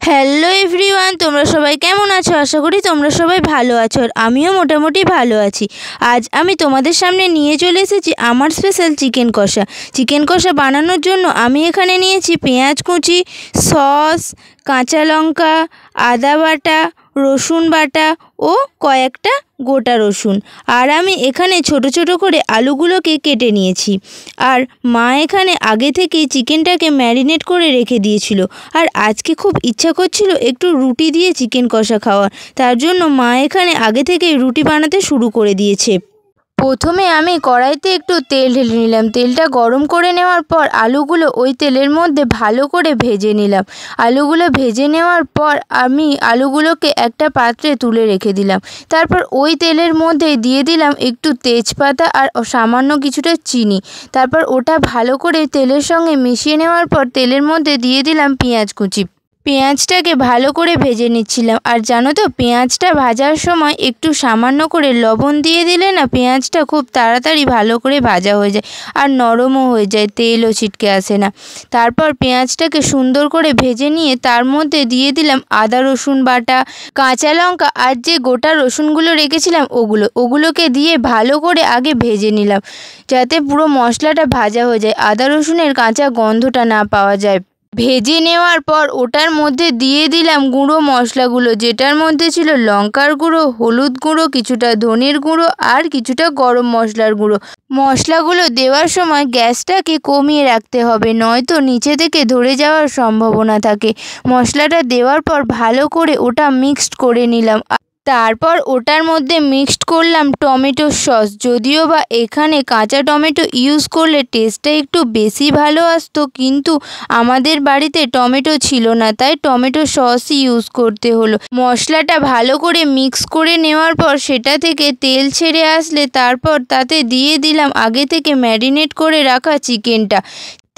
Hello everyone, তোমরা সবাই কেমন আছো? আশা করি তোমরা সবাই ভালো আছো, আর আমিও মোটামুটি ভালো আছি। আজ আমি তোমাদের সামনে নিয়ে চলে এসেছি আমার স্পেশাল চিকেন কষা। চিকেন কষা বানানোর জন্য আমি এখানে নিয়েছি পেঁয়াজ কুচি, সস, কাঁচা লঙ্কা, আদা বাটা, রসুন বাটা ও কয়েকটা গোটা রসুন। আর আমি এখানে ছোট ছোট করে আলুগুলোকে কেটে নিয়েছি। আর মা এখানে আগে থেকেই চিকেনটাকে ম্যারিনেট করে রেখে দিয়েছিল। আর আজকে খুব ইচ্ছা করছিল একটু রুটি দিয়ে চিকেন কষা খাওয়ার, তার জন্য মা এখানে আগে থেকেই রুটি বানাতে শুরু করে দিয়েছে। প্রথমে আমি কড়াইতে একটু তেল ঢেলে নিলাম। তেলটা গরম করে নেওয়ার পর আলুগুলো ওই তেলের মধ্যে ভালো করে ভেজে নিলাম। আলুগুলো ভেজে নেওয়ার পর আমি আলুগুলোকে একটা পাত্রে তুলে রেখে দিলাম। তারপর ওই তেলের মধ্যে দিয়ে দিলাম একটু তেজপাতা আর সামান্য কিছুটা চিনি। তারপর ওটা ভালো করে তেলের সঙ্গে মিশিয়ে নেওয়ার পর তেলের মধ্যে দিয়ে দিলাম পেঁয়াজ কুচি। পেঁয়াজটাকে ভালো করে ভেজে নিচ্ছিলাম। আর জানো তো, পেঁয়াজটা ভাজার সময় একটু সামান্য করে লবণ দিয়ে দিলে না পেঁয়াজটা খুব তাড়াতাড়ি ভালো করে ভাজা হয়ে যায় আর নরমও হয়ে যায়, তেলও ছিটকে আসে না। তারপর পেঁয়াজটাকে সুন্দর করে ভেজে নিয়ে তার মধ্যে দিয়ে দিলাম আদা রসুন বাটা, কাঁচা লঙ্কা আর যে গোটা রসুনগুলো রেখেছিলাম ওগুলোকে দিয়ে ভালো করে আগে ভেজে নিলাম, যাতে পুরো মশলাটা ভাজা হয়ে যায়, আদা রসুনের কাঁচা গন্ধটা না পাওয়া যায়। ভেজে নেওয়ার পর ওটার মধ্যে দিয়ে দিলাম গুঁড়ো মশলাগুলো, যেটার মধ্যে ছিল লঙ্কার গুঁড়ো, হলুদ গুঁড়ো, কিছুটা ধনের গুঁড়ো আর কিছুটা গরম মশলার গুঁড়ো। মশলাগুলো দেওয়ার সময় গ্যাসটাকে কমিয়ে রাখতে হবে, নয়তো নিচে থেকে ধরে যাওয়ার সম্ভাবনা থাকে। মশলাটা দেওয়ার পর ভালো করে ওটা মিক্সড করে নিলাম। তারপর ওটার মধ্যে মিক্সড করলাম টমেটো সস। যদিও বা এখানে কাঁচা টমেটো ইউজ করলে টেস্টটা একটু বেশি ভালো আসতো, কিন্তু আমাদের বাড়িতে টমেটো ছিল না, তাই টমেটো সসই ইউজ করতে হলো। মশলাটা ভালো করে মিক্স করে নেওয়ার পর সেটা থেকে তেল ছেড়ে আসলে তারপর তাতে দিয়ে দিলাম আগে থেকে ম্যারিনেট করে রাখা চিকেনটা।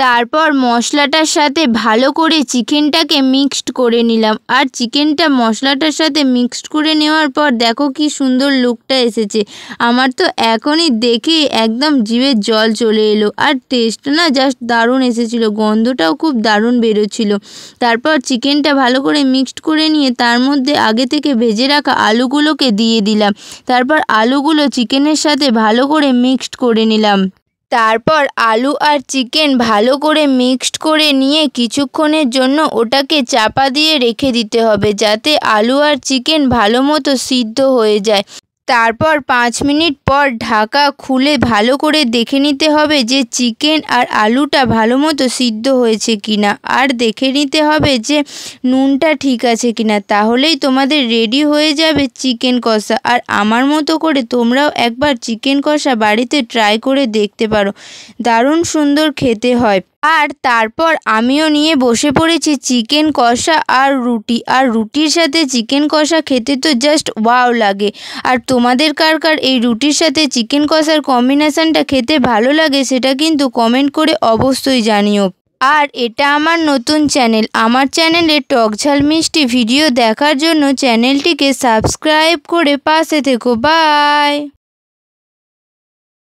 তারপর মশলাটার সাথে ভালো করে চিকেনটাকে মিক্সড করে নিলাম। আর চিকেনটা মশলাটার সাথে মিক্সড করে নেওয়ার পর দেখো কি সুন্দর লুকটা এসেছে। আমার তো এখনই দেখে একদম জিভে জল চলে এলো। আর টেস্ট না জাস্ট দারুণ এসেছিলো, গন্ধটাও খুব দারুণ বেরোচ্ছিলো। তারপর চিকেনটা ভালো করে মিক্সড করে নিয়ে তার মধ্যে আগে থেকে ভেজে রাখা আলুগুলোকে দিয়ে দিলাম। তারপর আলুগুলো চিকেনের সাথে ভালো করে মিক্সড করে নিলাম। তারপর আলু আর চিকেন ভালো করে মিক্সড করে নিয়ে কিছুক্ষণের জন্য ওটাকে চাপা দিয়ে রেখে দিতে হবে, যাতে আলু আর চিকেন ভালো মতো সিদ্ধ হয়ে যায়। তারপর 5 মিনিট পর ঢাকা খুলে ভালো করে দেখে নিতে হবে যে চিকেন আর আলুটা ভালো মতো সিদ্ধ হয়েছে কিনা, আর দেখে নিতে হবে যে নুনটা ঠিক আছে কিনা। তাহলেই তোমাদের রেডি হয়ে যাবে চিকেন কষা। আর আমার মতো করে তোমরাও একবার চিকেন কষা বাড়িতে ট্রাই করে দেখতে পারো, দারুণ সুন্দর খেতে হয়। আর তারপর আমিও নিয়ে বসে পড়েছি চিকেন কষা আর রুটি। আর রুটির সাথে চিকেন কষা খেতে তো জাস্ট ওয়াও লাগে। আর তোমাদের কার কার এই রুটির সাথে চিকেন কষার কম্বিনেশনটা খেতে ভালো লাগে সেটা কিন্তু কমেন্ট করে অবশ্যই জানিও। আর এটা আমার নতুন চ্যানেল, আমার চ্যানেলে টক ঝাল মিষ্টি ভিডিও দেখার জন্য চ্যানেলটিকে সাবস্ক্রাইব করে পাশে থেকো। বাই।